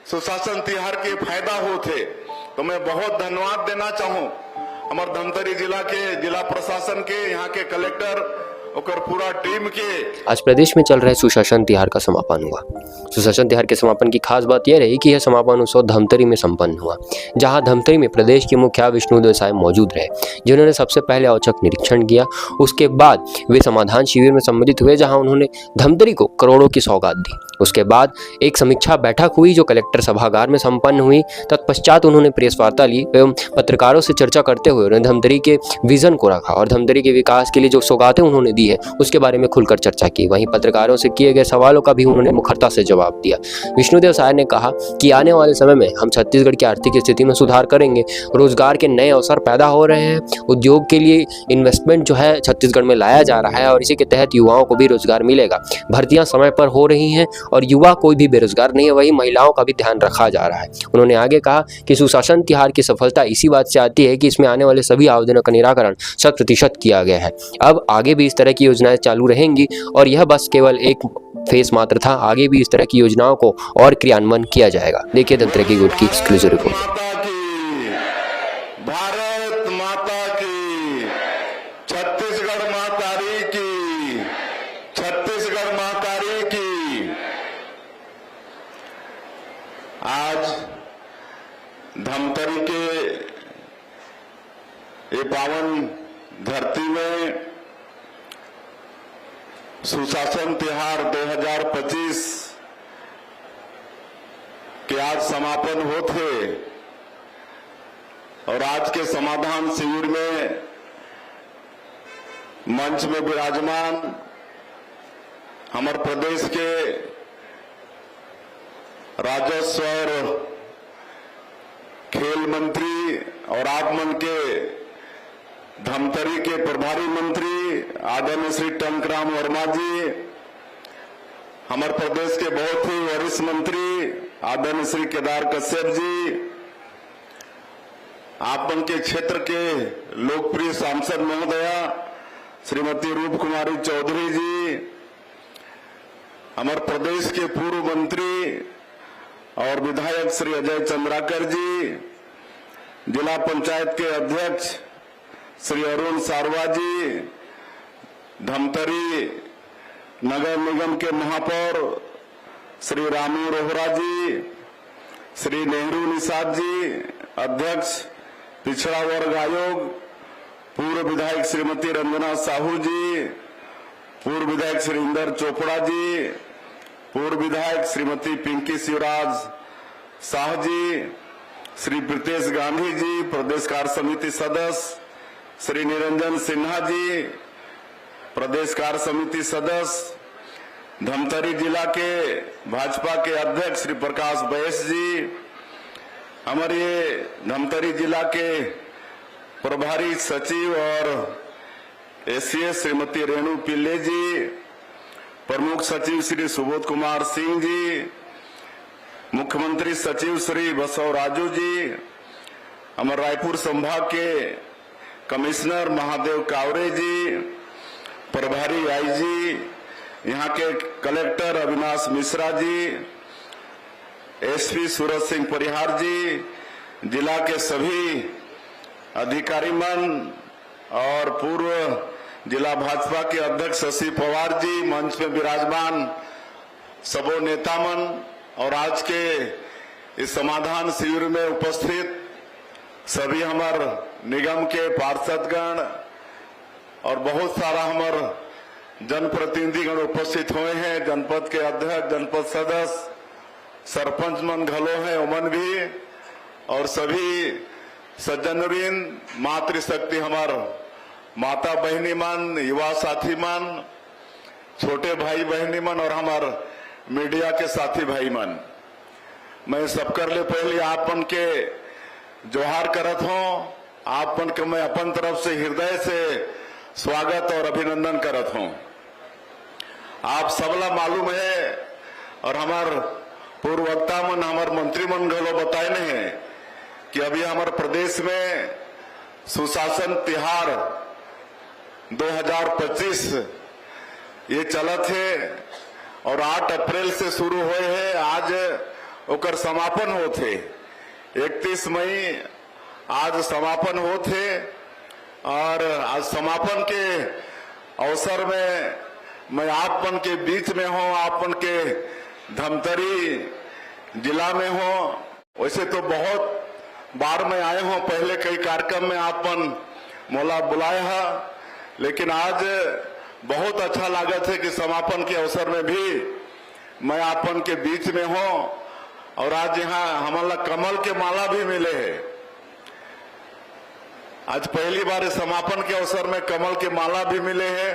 सुशासन तिहार के फायदा होते। तो मैं बहुत धन्यवाद देना चाहूं हमारे धमतरी जिला के जिला प्रशासन के, यहाँ के कलेक्टर और पूरा टीम के। आज प्रदेश में चल रहे सुशासन तिहार का समापन हुआ। सुशासन तिहार के समापन की खास बात यह रही कि यह समापन उत्सव धमतरी में संपन्न हुआ, जहां धमतरी में प्रदेश के मुखिया विष्णुदेव साय मौजूद रहे, जिन्होंने सबसे पहले औचक निरीक्षण किया। उसके बाद वे समाधान शिविर में सम्मिलित हुए, जहां उन्होंने धमतरी को करोड़ों की सौगात दी। उसके बाद एक समीक्षा बैठक हुई जो कलेक्टर सभागार में संपन्न हुई। तत्पश्चात उन्होंने प्रेस वार्ता ली एवं पत्रकारों से चर्चा करते हुए उन्होंने धमतरी के विजन को रखा और धमतरी के विकास के लिए जो सौगातें उन्होंने दी है उसके बारे में खुलकर चर्चा की। वहीं पत्रकारों से किए गए सवालों का भी उन्होंने मुखरता से जवाब दिया। विष्णुदेव साय ने कहा कि आने वाले समय में हम छत्तीसगढ़ की आर्थिक स्थिति में सुधार करेंगे, रोजगार के नए अवसर पैदा हो रहे हैं, उद्योग के लिए इन्वेस्टमेंट जो है छत्तीसगढ़ में लाया जा रहा है और इसी के तहत युवाओं को भी रोजगार मिलेगा। भर्तियां समय पर हो रही हैं और युवा कोई भी बेरोजगार नहीं है, वही महिलाओं का भी ध्यान रखा जा रहा है। उन्होंने आगे कहा कि सुशासन तिहार की सफलता इसी बात से आती है कि इसमें आने वाले सभी आवेदनों का निराकरण 100% किया गया है। अब आगे भी इस तरह की योजनाएं चालू रहेंगी और यह बस केवल एक फेस मात्र था, आगे भी इस तरह की योजनाओं को और क्रियान्वयन किया जाएगा। देखिए धमतरी की गुट की एक्सक्लूसिव रिपोर्ट। भारत माता की, छत्तीसगढ़ मातारी की, छत्तीसगढ़ मातारी की। आज धमतरी के ये पावन धरती में सुशासन तिहार 2025 के आज समापन होते और आज के समाधान शिविर में मंच में विराजमान हमारे प्रदेश के राजस्व और खेल मंत्री और आगमन के धमतरी के प्रभारी मंत्री आदरणीय श्री टंकराम वर्मा जी, हमारे प्रदेश के बहुत ही वरिष्ठ मंत्री आदरणीय श्री केदार कश्यप जी, आपन के क्षेत्र के लोकप्रिय सांसद महोदया श्रीमती रूप कुमारी चौधरी जी, हमारे प्रदेश के पूर्व मंत्री और विधायक श्री अजय चंद्राकर जी, जिला पंचायत के अध्यक्ष श्री अरुण सारवा जी, धमतरी नगर निगम के महापौर श्री रामू रोहरा जी, श्री नेहरू निषाद जी, अध्यक्ष पिछड़ा वर्ग आयोग, पूर्व विधायक श्रीमती रंजना साहू जी, पूर्व विधायक श्री इंदर चोपड़ा जी, पूर्व विधायक श्रीमती पिंकी शिवराज शाह जी, श्री प्रीतेश गांधी जी, प्रदेश कार्य समिति सदस्य श्री निरंजन सिन्हा जी, प्रदेश कार्य समिति सदस्य धमतरी जिला के भाजपा के अध्यक्ष श्री प्रकाश बैस जी, हमारे धमतरी जिला के प्रभारी सचिव और एसीएस श्रीमती रेणु पिल्ले जी, प्रमुख सचिव श्री सुबोध कुमार सिंह जी, मुख्यमंत्री सचिव श्री बसव राजू जी, हमारे रायपुर संभाग के कमिश्नर महादेव कावरे जी, प्रभारी आईजी, यहाँ के कलेक्टर अविनाश मिश्रा जी, एसपी सूरज सिंह परिहार जी, जिला के सभी अधिकारीमन और पूर्व जिला भाजपा के अध्यक्ष शशि पवार जी, मंच में विराजमान सबो नेतामन और आज के इस समाधान शिविर में उपस्थित सभी हमार निगम के पार्षदगण और बहुत सारा हमार जनप्रतिनिधिगण उपस्थित हुए हैं। जनपद के अध्यक्ष, जनपद सदस्य, सरपंच मन घलो है उमन भी और सभी सज्जनवृंद, मातृशक्ति हमार माता बहनी मन, युवा साथी मन, छोटे भाई बहनी मन और हमार मीडिया के साथी भाई मन, मैं सबकर ले पहले आपन के जोहार करत हूं। आपन के मैं अपन तरफ से हृदय से स्वागत और अभिनंदन करत हूं। आप सबला मालूम है और हमार पूर्ववक्ता मन, हमार मंत्री मन घलो बताए नहीं कि अभी हमारे प्रदेश में सुशासन तिहार 2025 ये चलत है और 8 अप्रैल से शुरू हुए हैं। आज ओकर समापन होते 31 मई आज समापन होते और आज समापन के अवसर में मैं आपन के बीच में हूँ, आपन के धमतरी जिला में हूँ। वैसे तो बहुत बार मैं आए हूँ, पहले कई कार्यक्रम में आपन मोला बुलाया है, लेकिन आज बहुत अच्छा लागत है कि समापन के अवसर में भी मैं आपन के बीच में हूँ और आज यहाँ हमारा कमल के माला भी मिले हैं। आज पहली बार समापन के अवसर में कमल के माला भी मिले हैं।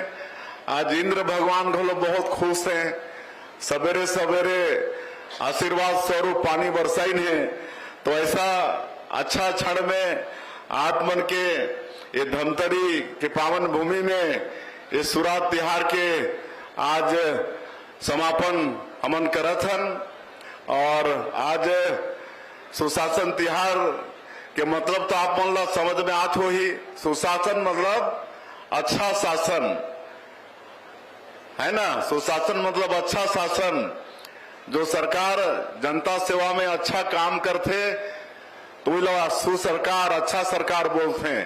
आज इंद्र भगवान घोलो बहुत खुश हैं, सवेरे सवेरे आशीर्वाद स्वरूप पानी बरसाइन है। तो ऐसा अच्छा क्षण में आप मन के ये धमतरी के पावन भूमि में ये सुरात तिहार के आज समापन हमन करत हन। और आज सुशासन तिहार के मतलब तो आप मन ला समझ में आत हो ही। सुशासन मतलब अच्छा शासन है ना। सुशासन मतलब अच्छा शासन। जो सरकार जनता सेवा में अच्छा काम करते तो लोग सुसरकार अच्छा सरकार बोलते हैं।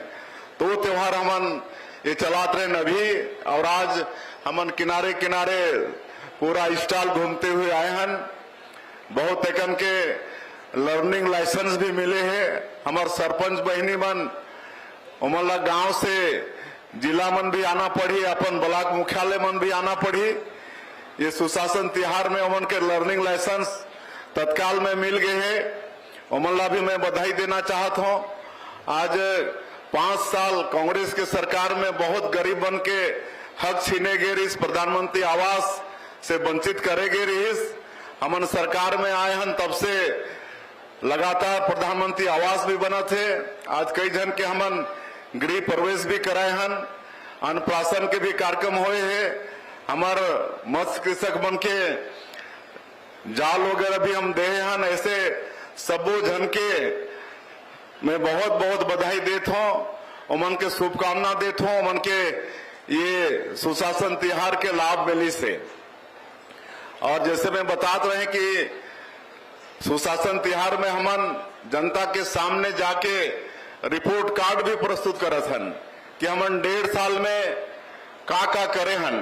तो त्योहार हमन ये चलाते रहे अभी। और आज हमन किनारे किनारे पूरा स्टॉल घूमते हुए आए हन। बहुत एकन के लर्निंग लाइसेंस भी मिले हैं। हमार सरपंच बहनी मन उमला गांव से जिला मन भी आना पड़ी, अपन ब्लॉक मुख्यालय मन भी आना पड़ी। ये सुशासन तिहार में उमन के लर्निंग लाइसेंस तत्काल में मिल गए हैं। उमला भी मैं बधाई देना चाहता हूँ। आज 5 साल कांग्रेस के सरकार में बहुत गरीब बन के हक छीने गए रही, प्रधानमंत्री आवास से वंचित करे गए रही। हमन सरकार में आए हन तब से लगातार प्रधानमंत्री आवास भी बना थे। आज कई जन के हमन गृह प्रवेश भी कराए हन, अन्नप्राशन के भी कार्यक्रम हुए हैं। हमार मत्स्य कृषक बन के जाल वगैरह भी हम दे हन। ऐसे सबो जन के मैं बहुत बहुत बधाई देता हूँ, उमन के शुभकामना देता हूँ। उमन के ये सुशासन तिहार के लाभ मिली से। और जैसे मैं बतात रहे कि सुशासन तिहार में हमन जनता के सामने जाके रिपोर्ट कार्ड भी प्रस्तुत करत हन कि हमन 1.5 साल में का करे हन।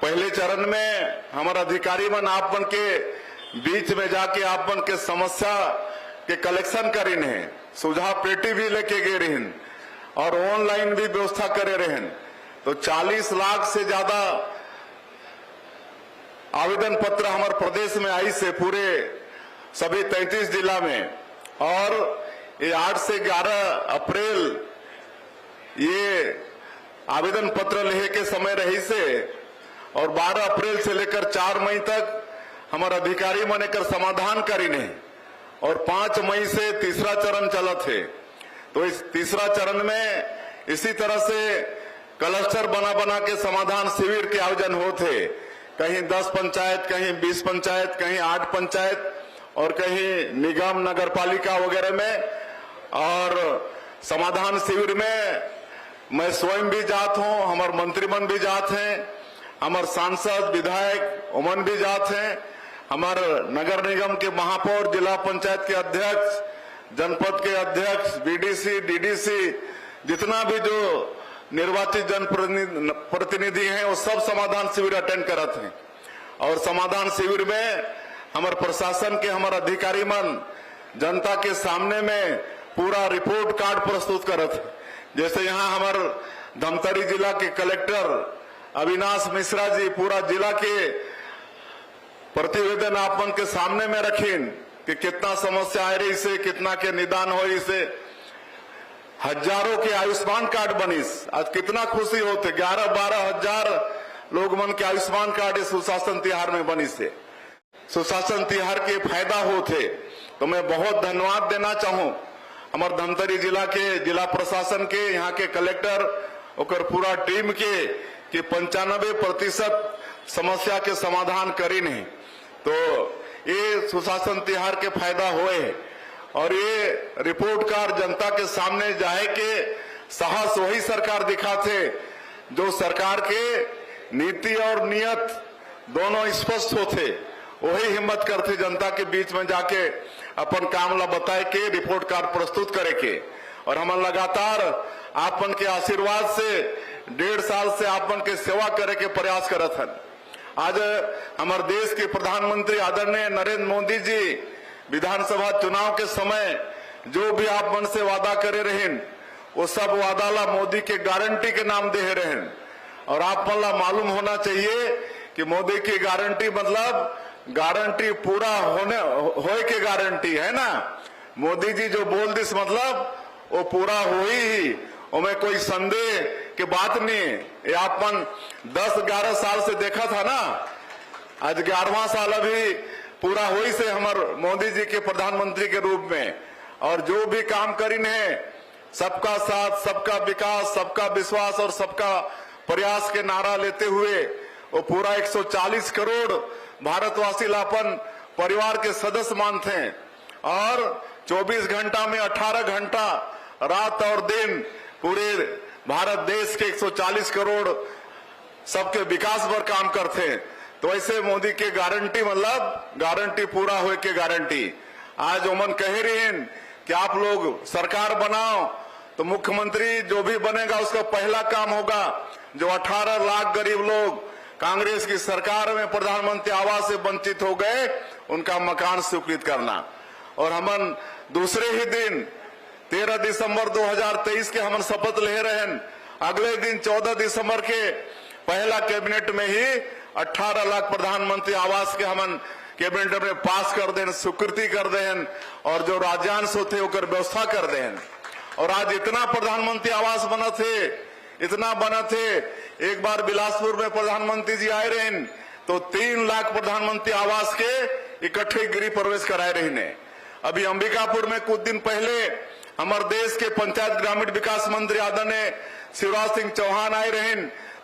पहले चरण में हमारे अधिकारी मन आपन के बीच में जाके आपन के समस्या के कलेक्शन करीन है, सुझाव पेटी भी लेके गए रहन और ऑनलाइन भी व्यवस्था करे रहन। तो 40 लाख से ज्यादा आवेदन पत्र हमारे प्रदेश में आई से पूरे सभी 33 जिला में। और ये 8 से 11 अप्रैल ये आवेदन पत्र लेहे के समय रही से और 12 अप्रैल से लेकर 4 मई तक हमारे अधिकारी मन कर समाधान करीने और 5 मई से तीसरा चरण चला थे। तो इस तीसरा चरण में इसी तरह से क्लस्टर बना बना के समाधान शिविर के आयोजन होते। कहीं 10 पंचायत, कहीं 20 पंचायत, कहीं 8 पंचायत और कहीं निगम नगर पालिका वगैरह में। और समाधान शिविर में मैं स्वयं भी जात हूँ, हमारे मंत्रीमन भी जात हैं, हमारे सांसद विधायक उमन भी जात हैं, हमारे नगर निगम के महापौर, जिला पंचायत के अध्यक्ष, जनपद के अध्यक्ष, बीडीसी, डीडीसी, जितना भी जो निर्वाचित जनप्रतिनिधि हैं वो सब समाधान शिविर अटेंड करत हैं। और समाधान शिविर में हमारे प्रशासन के हमारे अधिकारी मन जनता के सामने में पूरा रिपोर्ट कार्ड प्रस्तुत करत है। जैसे यहाँ हमारे धमतरी जिला के कलेक्टर अविनाश मिश्रा जी पूरा जिला के प्रतिवेदन आपन के सामने में रखीन कि कितना समस्या आ रही से, कितना के निदान हो रही से। हजारों के आयुष्मान कार्ड बनिस। आज कितना खुशी होते, 11-12 हजार लोग मन के आयुष्मान कार्ड इस सुशासन तिहार में बनी से। सुशासन तिहार के फायदा होते। तो मैं बहुत धन्यवाद देना चाहूं हमारे धमतरी जिला के जिला प्रशासन के, यहाँ के कलेक्टर और पूरा टीम के कि 95% समस्या के समाधान करी नहीं। तो ये सुशासन तिहार के फायदा हुए। और ये रिपोर्ट कार्ड जनता के सामने जाए के साहस वही सरकार दिखाते जो सरकार के नीति और नियत दोनों स्पष्ट होते। वही हिम्मत करते जनता के बीच में जाके अपन काम ला बताए के रिपोर्ट कार्ड प्रस्तुत करे के। और हम लगातार आपन के आशीर्वाद से 1.5 साल से आपन के सेवा करे के प्रयास करत हन। आज हमारे देश के प्रधानमंत्री आदरणीय नरेंद्र मोदी जी विधानसभा चुनाव के समय जो भी आप मन से वादा करे रहें वो सब वादा ला मोदी के गारंटी के नाम दे रहें। और आप मन ला मालूम होना चाहिए कि मोदी की गारंटी मतलब गारंटी पूरा होए के गारंटी है ना। मोदी जी जो बोल दिस मतलब वो पूरा हो ही उनमें कोई संदेह की बात नहीं। ये आपन 10-11 साल से देखा था ना, आज 11वां साल अभी पूरा हुई से हमारे मोदी जी के प्रधानमंत्री के रूप में। और जो भी काम करीन है सबका साथ, सबका विकास, सबका विश्वास और सबका प्रयास के नारा लेते हुए वो पूरा 140 करोड़ भारतवासी लापन परिवार के सदस्य मानते हैं। और 24 घंटा में 18 घंटा रात और दिन पूरे भारत देश के 140 करोड़ सबके विकास पर काम करते हैं। तो ऐसे मोदी के गारंटी मतलब गारंटी पूरा हुए के गारंटी। आज ओमन कह रही हैं कि आप लोग सरकार बनाओ तो मुख्यमंत्री जो भी बनेगा उसका पहला काम होगा जो 18 लाख गरीब लोग कांग्रेस की सरकार में प्रधानमंत्री आवास से वंचित हो गए उनका मकान स्वीकृत करना। और हम दूसरे ही दिन 13 दिसंबर 2023 के हम शपथ ले रहे हैं। अगले दिन 14 दिसंबर के पहला कैबिनेट में ही 18 लाख प्रधानमंत्री आवास के हम कैबिनेट में पास कर दें, स्वीकृति कर दें और जो राज्यांश होते ओकर व्यवस्था कर दें। और आज इतना प्रधानमंत्री आवास बना थे, इतना बना थे। एक बार बिलासपुर में प्रधानमंत्री जी आए रहे तो 3 लाख प्रधानमंत्री आवास के इकट्ठे गृह प्रवेश कराए रहे। अभी अंबिकापुर में कुछ दिन पहले हमारे देश के पंचायत ग्रामीण विकास मंत्री आदरणीय शिवराज सिंह चौहान आए रहे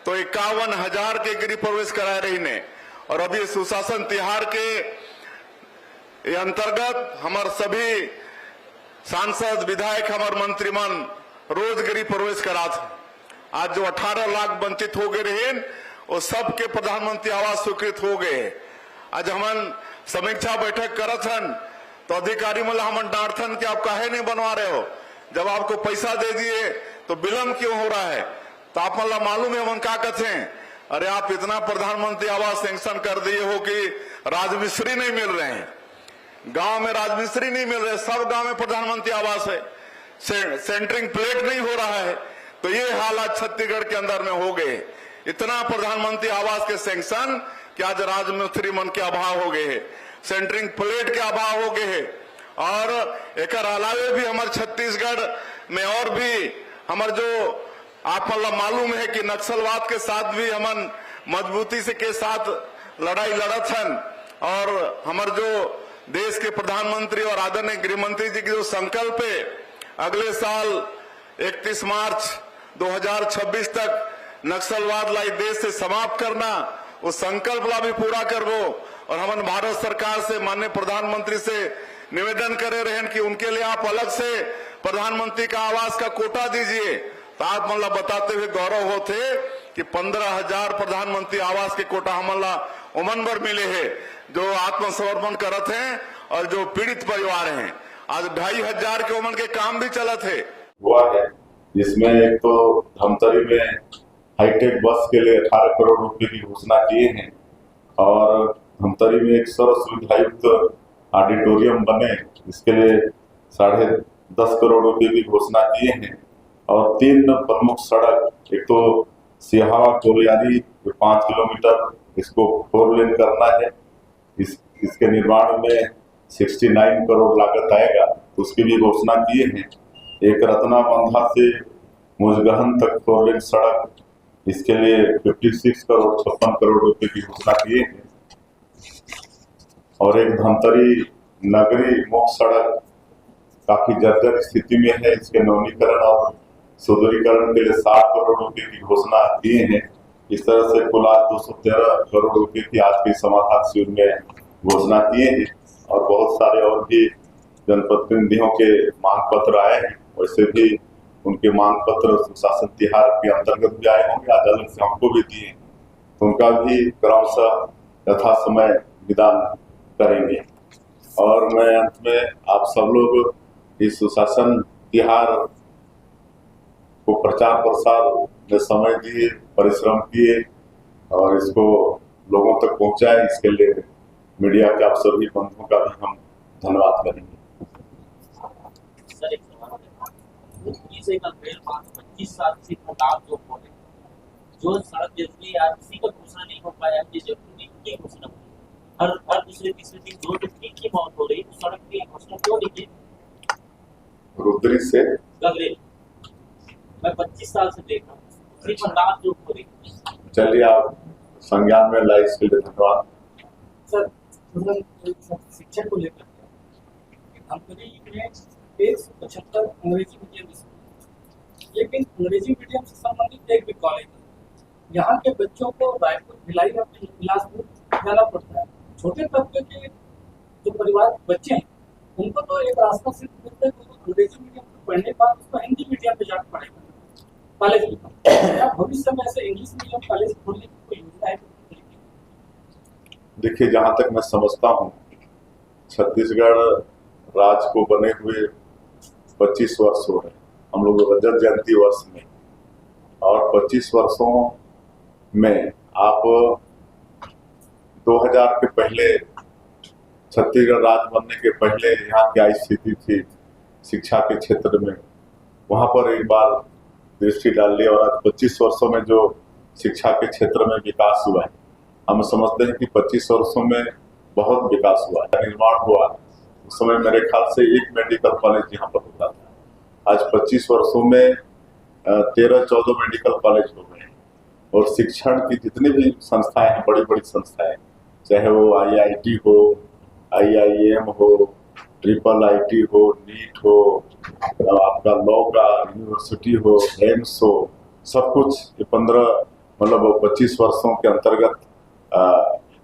तो 51,000 के गृह प्रवेश कराए रहे। और अभी सुशासन तिहार के अंतर्गत हमारे सभी सांसद विधायक हमारे मंत्रीमन रोज गृह प्रवेश करा था। आज जो 18 लाख वंचित हो गए रहे वो सबके प्रधानमंत्री आवास स्वीकृत हो गए। आज हम समीक्षा बैठक करत हन तो अधिकारी मतलब हम डांटन कि आप काहे नहीं बनवा रहे हो, जब आपको पैसा दे दिए तो विलंब क्यों हो रहा है। तो आप मतलब मालूम है हम क्या कहते हैं, अरे आप इतना प्रधानमंत्री आवास सैंक्शन कर दिए हो कि राजमिस्त्री नहीं मिल रहे हैं, गांव में राजमिस्त्री नहीं मिल रहे, सब गांव में प्रधानमंत्री आवास है, सेंटरिंग प्लेट नहीं हो रहा है। तो ये हालात छत्तीसगढ़ के अंदर में हो गए। इतना प्रधानमंत्री आवास के सैंक्शन कि आज राजमिस्त्री मन के अभाव हो गए है, सेंटरिंग प्लेट के अभाव हो गए है। और एक अलावे भी हमारे छत्तीसगढ़ में और भी हमारे जो आप मतलब मालूम है कि नक्सलवाद के साथ भी हम मजबूती से के साथ लड़ाई लड़त हन। और हमारे जो देश के प्रधानमंत्री और आदरणीय गृह मंत्री जी की जो संकल्प है अगले साल 31 मार्च 2026 तक नक्सलवाद लाई देश से समाप्त करना, उस संकल्प ला भी पूरा करबो। और हम भारत सरकार से माननीय प्रधानमंत्री से निवेदन करे रहे कि उनके लिए आप अलग से प्रधानमंत्री का आवास का कोटा दीजिए। तो आप मतलब बताते हुए गौरव होते कि 15,000 प्रधानमंत्री आवास के कोटा हमला उमन पर मिले हैं जो आत्मसमर्पण करते हैं और जो पीड़ित परिवार हैं। आज 2,500 के उमन के काम भी चलत है हुआ है, जिसमें एक तो धमतरी में हाईटेक बस के लिए 18 करोड़ रुपए की घोषणा किए हैं और धमतरी में एक सर्व सुविधायुक्त ऑडिटोरियम बने, इसके लिए 10.5 करोड़ रुपए की घोषणा किए हैं। और 3 प्रमुख सड़क, एक तो सिहावा कोरियारी 5 किलोमीटर, इसको 4 लेन करना है, इसके निर्माण में 69 करोड़ लागत आएगा, तो उसकी भी घोषणा किए हैं। एक रत्ना बंधा से मुजगहन तक 4 लेन सड़क, इसके लिए 56 करोड़ 56 करोड़ रुपए की घोषणा किए हैं। और एक धमतरी नगरी मुख्य सड़क काफी जर्जर स्थिति में है, इसके नवीनीकरण और सुदृढ़ीकरण के लिए 60 करोड़ रुपए की घोषणा किए हैं। इस तरह से कुल 213 करोड़ रुपए की आज के समाधान शिविर में घोषणा किए हैं। और बहुत सारे और भी जनप्रतिनिधियों के मांग पत्र आए हैं, वैसे भी उनके मांग पत्र सुशासन तिहार के अंतर्गत भी आए होंगे, अदालत से हमको भी दिए, तो उनका भी क्रमशः यथा समय निदान करेंगे। और मैं अंत में आप सब लोग इस सुशासन तिहार को प्रचार प्रसार में समय दिए, परिश्रम किए और इसको लोगों तक पहुंचाए, इसके लिए मीडिया के आप सभी बंधुओं का भी हम धन्यवाद करेंगे। सर एक सवाल है, 25 साल से खिलाफ जो हो रहे जो सड़क जरूरी है किसी का घोषणा नहीं हो पाया, ये जरूरी की घोषणा हर दूसरे तीसरे दिन 2 से 3 की मौत हो रही, तो सड़क की घोषणा क्यों नहीं की? रुद्री से गगरे मैं 25 साल से देख रहा हूँ सिर्फ खिलाफ जो हो रही। चलिए आप संज्ञान में लाई, इसके लिए धन्यवाद। सर शिक्षा को लेकर धमतरी में 175 अंग्रेजी मीडियम स्कूल, लेकिन अंग्रेजी मीडियम से संबंधित एक भी कॉलेज नहीं। यहाँ के बच्चों को रायपुर भिलाई या बिलासपुर जाना पड़ता है। छोटे तबके के जो परिवार बच्चे हैं उनको तो एक रास्ता सिर्फ मिलता है, तो अंग्रेजी मीडियम में पढ़ने के बाद उसको हिंदी मीडियम में जाकर पढ़ेगा कॉलेज में। क्या भविष्य में ऐसे इंग्लिश मीडियम कॉलेज खोलने की कोई योजना है? देखिए, जहां तक मैं समझता हूँ छत्तीसगढ़ राज्य को बने हुए 25 वर्ष हो रहे, हम लोग रजत जयंती वर्ष में, और 25 वर्षों में आप 2000 के पहले छत्तीसगढ़ राज्य बनने के पहले यहाँ क्या स्थिति थी शिक्षा के क्षेत्र में, वहां पर एक बार दृष्टि डाल लिया और आज 25 वर्षों में जो शिक्षा के क्षेत्र में विकास हुआ है, हम समझते हैं कि 25 वर्षों में बहुत विकास हुआ है, निर्माण हुआ। उस समय मेरे ख्याल से एक मेडिकल कॉलेज यहाँ पर होता था, आज 25 वर्षों में 13-14 मेडिकल कॉलेज हो गए। और शिक्षण की जितनी भी संस्थाएं हैं, बड़ी बड़ी संस्थाएं, चाहे वो IIT हो, IIM हो, IIIT हो, नीट हो, आपका लॉ का यूनिवर्सिटी हो, एम्स हो, सब कुछ ये 25 वर्षों के अंतर्गत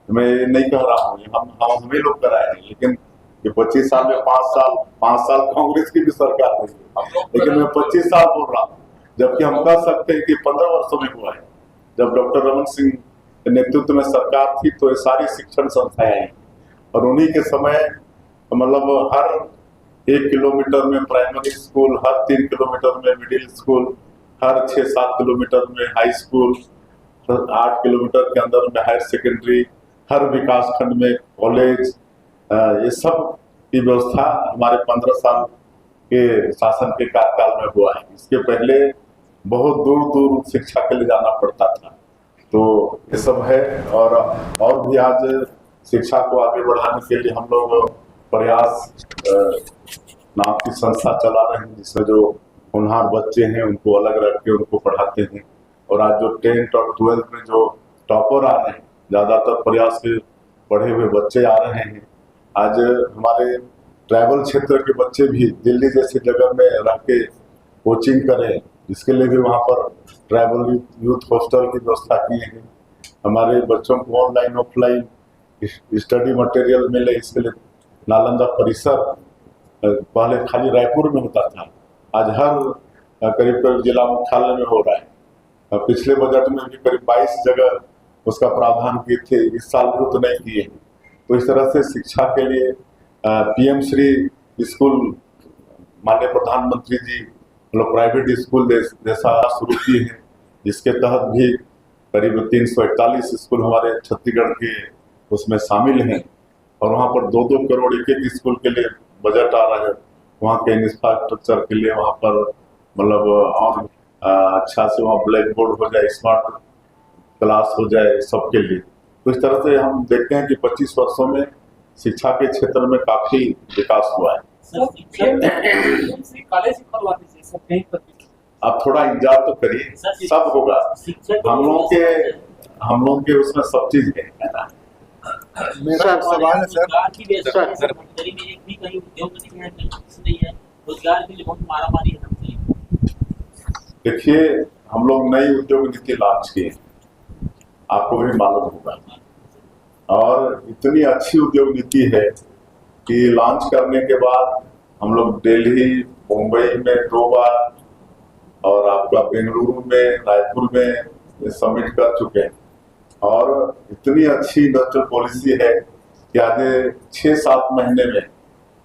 मैं ये नहीं कह रहा हूँ, हम ही लोग कराए हैं, लेकिन ये 25 साल में 5 साल कांग्रेस की भी सरकार रही है, लेकिन मैं 25 साल बोल रहा हूँ, जबकि हम कह सकते हैं कि 15 वर्षों में हुआ है। जब डॉक्टर रमन सिंह के नेतृत्व में सरकार थी तो ये सारी शिक्षण संस्थाएं आई और उन्हीं के समय हर 1 किलोमीटर में प्राइमरी स्कूल, हर 3 किलोमीटर में मिडिल स्कूल, हर 6-7 किलोमीटर में हाई स्कूल, 8 किलोमीटर के अंदर में हायर सेकेंडरी, हर विकास खंड में कॉलेज, ये सब की व्यवस्था हमारे 15 साल के शासन के कार्यकाल में हुआ है। इसके पहले बहुत दूर दूर शिक्षा के लिए जाना पड़ता था, तो ये सब है। और भी आज शिक्षा को आगे बढ़ाने के लिए हम लोग प्रयास नाम की संस्था चला रहे हैं, जिसमें जो होनहार बच्चे हैं उनको अलग रख के उनको पढ़ाते हैं। और आज जो 10th और 12th में जो टॉपर आ रहे हैं, ज़्यादातर प्रयास के पढ़े हुए बच्चे आ रहे हैं। आज हमारे ट्राइबल क्षेत्र के बच्चे भी दिल्ली जैसी जगह में रह के कोचिंग करें, इसके लिए भी वहाँ पर ट्राइबल यूथ हॉस्टल की व्यवस्था की है। हमारे बच्चों को ऑनलाइन ऑफलाइन स्टडी मटेरियल मिले, इसके लिए नालंदा परिसर पहले खाली रायपुर में होता था, आज हर करीब जिला मुख्यालय में हो रहा है। पिछले बजट में भी करीब 22 जगह उसका प्रावधान किए थे, इस साल भी तो नहीं किए। तो इस तरह से शिक्षा के लिए PM श्री स्कूल माननीय प्रधानमंत्री जी प्राइवेट स्कूल जैसा शुरू किए हैं, जिसके तहत भी करीब 341 स्कूल हमारे छत्तीसगढ़ के उसमें शामिल हैं। और वहाँ पर 2-2 करोड़ एक स्कूल के लिए बजट आ रहा है, वहाँ के इंफ्रास्ट्रक्चर के लिए, वहाँ पर और अच्छा से वहाँ ब्लैक बोर्ड हो जाए, स्मार्ट क्लास हो जाए सबके लिए। तो इस तरह से हम देखते हैं कि 25 वर्षों में शिक्षा के क्षेत्र में काफी विकास हुआ है। आप थोड़ा इंतजार तो करिए, सब होगा। हम लोग के उसमें सब चीज है ना। मेरा सवाल है सर, धमतरी में एक भी कहीं उद्योग नहीं है, रोजगार के लिए बहुत मारामारी है धमतरी। देखिए, हम लोग नई उद्योग नीति लॉन्च की, आपको भी मालूम होगा, और इतनी अच्छी उद्योग नीति है कि लॉन्च करने के बाद हम लोग दिल्ली, मुंबई में 2 बार और आपका बेंगलुरु में, रायपुर में समिट कर चुके हैं। और इतनी अच्छी इंडस्ट्रियल पॉलिसी है कि आगे 6-7 महीने में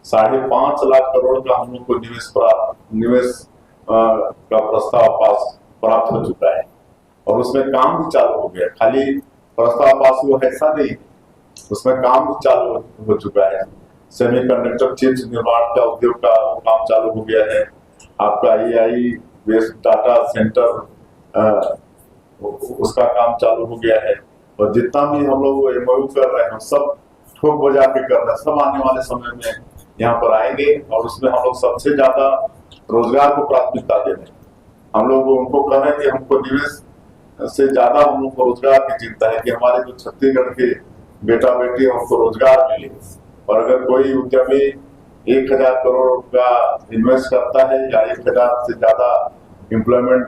5.5 लाख करोड़ का हम लोग को निवेश का प्रस्ताव प्राप्त हो चुका है और उसमें काम भी चालू हो गया। खाली प्रस्ताव पास हुआ ऐसा नहीं, उसमें काम भी चालू हो चुका है। सेमीकंडक्टर चिप्स निर्माण का उद्योग का काम चालू हो गया है। आपका AI बेस्ड डाटा सेंटर उसका काम चालू हो गया है और जितना भी हम लोग MOU कर रहे हैं सब ठोक बजा के कर रहे हैं। सब आने वाले समय में यहाँ पर आएंगे और उसमें हम लोग सबसे ज्यादा रोजगार को प्राथमिकता दे रहे हैं। हम लोग उनको कह रहे हैं कि हमको निवेश से ज्यादा हम लोग को रोजगार की चिंता है कि हमारे जो छत्तीसगढ़ के बेटा बेटी उनको रोजगार मिले। और अगर कोई उद्यमी 1000 करोड़ का इन्वेस्ट करता है या 1000 से ज्यादा एम्प्लॉयमेंट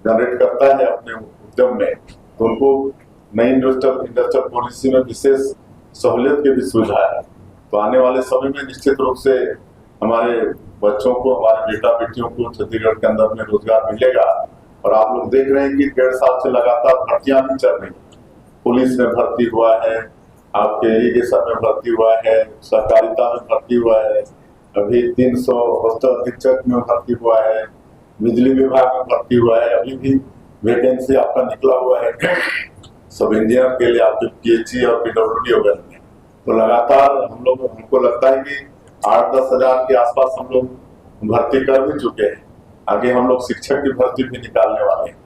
जनरेट करता है अपने उद्यम में, तो उनको नई इंडस्ट्रियल पॉलिसी में विशेष सहूलियत की भी सुविधा है। तो आने वाले समय में निश्चित रूप से हमारे बच्चों को, हमारे बेटा बेटियों को छत्तीसगढ़ के अंदर में रोजगार मिलेगा। और आप लोग देख रहे हैं कि 1.5 साल से लगातार भर्तियां भी चल रही हैं। पुलिस में भर्ती हुआ है, आपके इरिगेशन में भर्ती हुआ है, सहकारिता में भर्ती हुआ है, अभी 300 होस्टल अधीक्षक में भर्ती हुआ है, बिजली विभाग में भर्ती हुआ है, अभी भी वैकेंसी आपका निकला हुआ है सब इंजीनियर के लिए आपके PHE और PWD वगैरह में। तो लगातार हमको लगता है कि 8-10 हजार के आसपास हम लोग भर्ती कर भी चुके हैं। आगे हम लोग शिक्षक की भर्ती भी निकालने वाले हैं।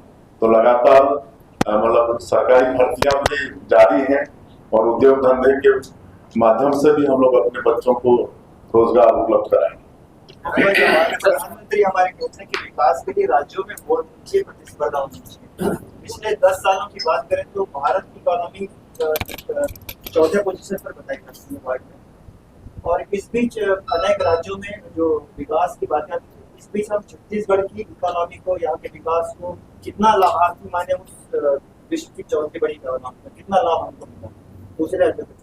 तो लगातार मतलब सरकारी भर्तियां भी जारी हैं और उद्योग धंधे के माध्यम से भी हम लोग अपने बच्चों को रोजगार उपलब्ध कराएंगे। प्रधानमंत्री हमारे कहते हैं कि विकास के लिए राज्यों में बहुत ऊंची प्रतिस्पर्धा होनी चाहिए। पिछले 10 सालों की बात करें तो भारत की इकोनॉमी 14 पोजीशन पर बताई जाती है वर्ल्ड में, और इस बीच अनेक राज्यों में जो विकास की बात करते हैं, इस बीच हम छत्तीसगढ़ की इकोनॉमी को, यहाँ के विकास को कितना लाभार्थी माने उस विश्व की 4थी बड़ी इकोनॉमी में कितना लाभ हमको मिला दूसरे राज्यों में?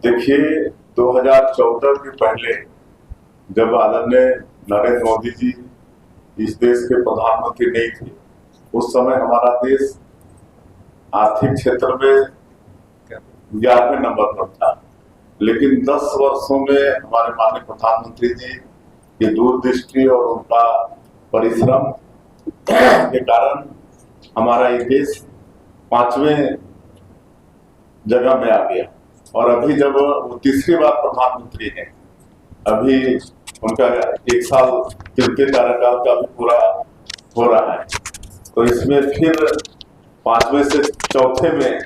देखिए 2014 के पहले जब आदरणीय नरेंद्र मोदी जी इस देश के प्रधानमंत्री नहीं थे, उस समय हमारा देश आर्थिक क्षेत्र में 11वें नंबर पर था। लेकिन 10 वर्षों में हमारे माननीय प्रधानमंत्री जी की दूरदृष्टि और उनका परिश्रम के कारण हमारा ये देश 5वें जगह में आ गया। और अभी जब वो तीसरी बार प्रधानमंत्री हैं, अभी उनका 1 साल तृतीय कार्यकाल का भी पूरा हो रहा है, तो इसमें फिर 5वें से 4थे में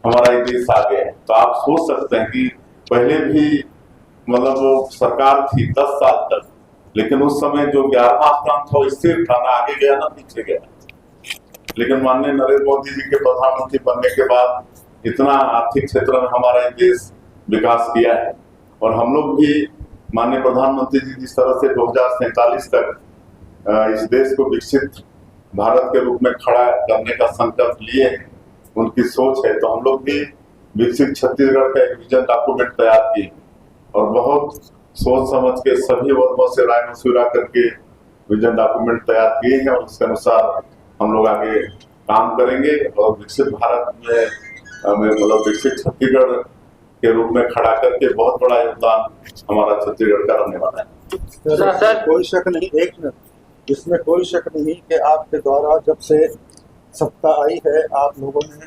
हमारा ये देश आ गया है। तो आप सोच सकते हैं कि पहले भी मतलब वो सरकार थी 10 साल तक, लेकिन उस समय जो 11वां स्थान था स्थिर था, ना आगे गया ना पीछे गया। लेकिन माननीय नरेंद्र मोदी जी के प्रधानमंत्री बनने के बाद इतना आर्थिक क्षेत्र में हमारा ये देश विकास किया है। और हम लोग भी माननीय प्रधानमंत्री जी जिस तरह से 2047 तक इस देश को विकसित भारत के रूप में खड़ा करने का संकल्प लिए हैं, उनकी सोच है, तो हम लोग भी विकसित छत्तीसगढ़ का एक विजन डॉक्यूमेंट तैयार किए और बहुत सोच समझ के सभी वर्गों से राय मशविरा करके विजन डॉक्यूमेंट तैयार किए हैं और उसके अनुसार हम लोग आगे काम करेंगे और विकसित भारत में मतलब विकसित छत्तीसगढ़ के रूप में खड़ा करके बहुत बड़ा योगदान हमारा छत्तीसगढ़ का रहने वाला है। सर कोई शक नहीं, एक मिनट, इसमें कोई शक नहीं कि आपके द्वारा जब से सत्ता आई है, आप लोगों ने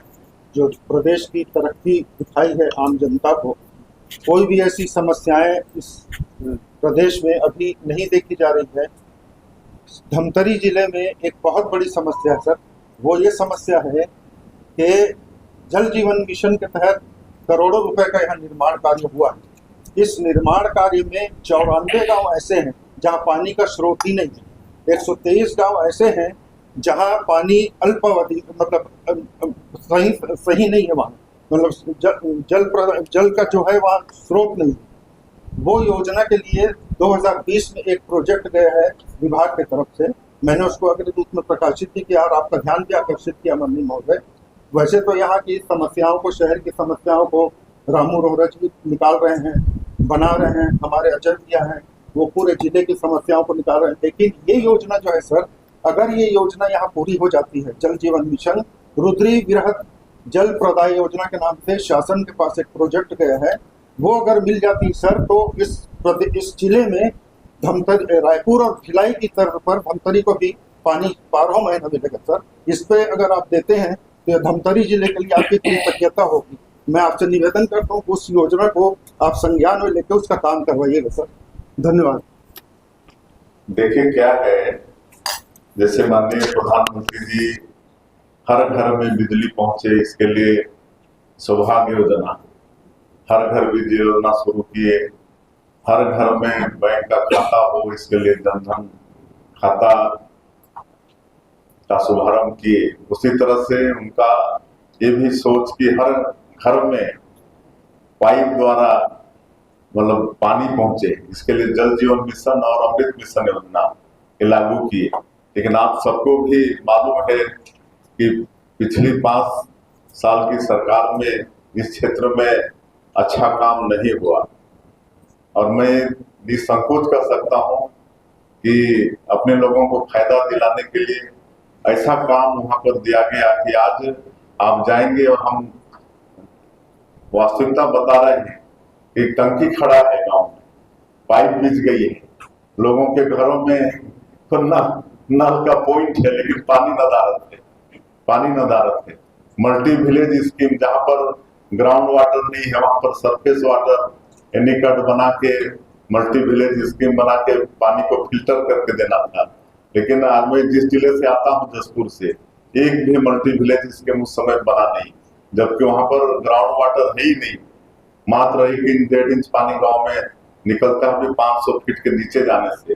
जो प्रदेश की तरक्की दिखाई है आम जनता को, कोई भी ऐसी समस्याएं इस प्रदेश में अभी नहीं देखी जा रही है। धमतरी जिले में एक बहुत बड़ी समस्या है सर, वो ये समस्या है कि जल जीवन मिशन के तहत करोड़ों रुपए का यहाँ निर्माण कार्य हुआ है। इस निर्माण कार्य में 94 गांव ऐसे हैं जहां पानी का स्रोत ही नहीं है। 123 गांव ऐसे हैं जहां पानी अल्पावधि मतलब सही नहीं है, वहाँ मतलब जल का जो है वहाँ स्रोत नहीं है। वो योजना के लिए 2020 में एक प्रोजेक्ट गया है विभाग की तरफ से, मैंने उसको अग्रदूत में प्रकाशित भी किया और आपका ध्यान भी आकर्षित किया माननीय महोदय। वैसे तो यहाँ की समस्याओं को, शहर की समस्याओं को रामू रोहरा जी निकाल रहे हैं, बना रहे हैं, हमारे अजय भैया हैं वो पूरे जिले की समस्याओं को निकाल रहे हैं। लेकिन ये योजना जो है सर, अगर ये योजना यहाँ पूरी हो जाती है, जल जीवन मिशन रुद्री, विरहत, जल प्रदाय योजना के नाम से शासन के पास एक प्रोजेक्ट गया है, वो अगर मिल जाती सर तो इस जिले में धमतरी, रायपुर और भिलाई की तर्ज पर धमतरी को भी पानी 12 महीना मिलेगा सर। इस पे अगर आप देते हैं तो धमतरी जिले के लिए आपकी कृतज्ञता होगी। मैं आपसे निवेदन करता हूँ उस योजना को आप संज्ञान में लेकर उसका काम करवाइएगा सर। धन्यवाद। देखिए क्या है, जैसे माननीय प्रधानमंत्री जी हर घर में बिजली पहुंचे इसके लिए सौभाग्य योजना, हर घर बिजली योजना शुरू किए, हर घर में बैंक का खाता हो इसके लिए जनधन खाता का शुभारंभ किए। उसी तरह से उनका ये भी सोच कि हर घर में पाइप द्वारा मतलब पानी पहुंचे, इसके लिए जल जीवन मिशन और अमृत मिशन योजना ये लागू किए। लेकिन आप सबको भी मालूम है कि पिछली 5 साल की सरकार में इस क्षेत्र में अच्छा काम नहीं हुआ, और मैं निसंकोच कर सकता हूं कि अपने लोगों को फायदा दिलाने के लिए ऐसा काम वहां पर दिया गया कि आज आप जाएंगे और हम वास्तविकता बता रहे हैं कि टंकी खड़ा है गांव में, पाइप बिछ गई है, लोगों के घरों में तो नल का पॉइंट है लेकिन पानी नदारत है। मल्टी विलेज स्कीम, जहां पर ग्राउंड वाटर नहीं है वहां पर सरफेस वाटर एनीकट बना के मल्टी विलेज स्कीम बना के पानी को फिल्टर करके देना था। लेकिन आज मैं जिस जिले से आता हूं जसपुर से, एक भी मल्टी विलेज स्कीम उस समय बना नहीं, जबकि वहां पर ग्राउंड वाटर है ही नहीं। मात्र 1 इंच 1.5 इंच पानी गांव में निकलता है 500 फीट के नीचे जाने से।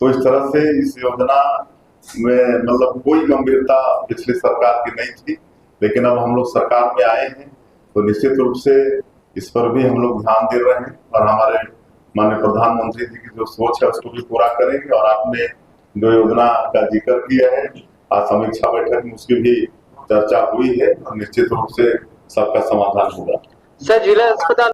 तो इस तरह से इस योजना में मतलब कोई गंभीरता पिछली सरकार की नहीं थी, लेकिन अब हम लोग सरकार में आए हैं तो निश्चित रूप से इस पर भी हम लोग ध्यान दे रहे हैं और हमारे माननीय प्रधानमंत्री जी की जो सोच है उसको भी पूरा करेंगे। और आपने जो योजना का जिक्र किया है आज समीक्षा बैठक में उसकी भी चर्चा हुई है और निश्चित रूप से सबका समाधान होगा। सर, जिला अस्पताल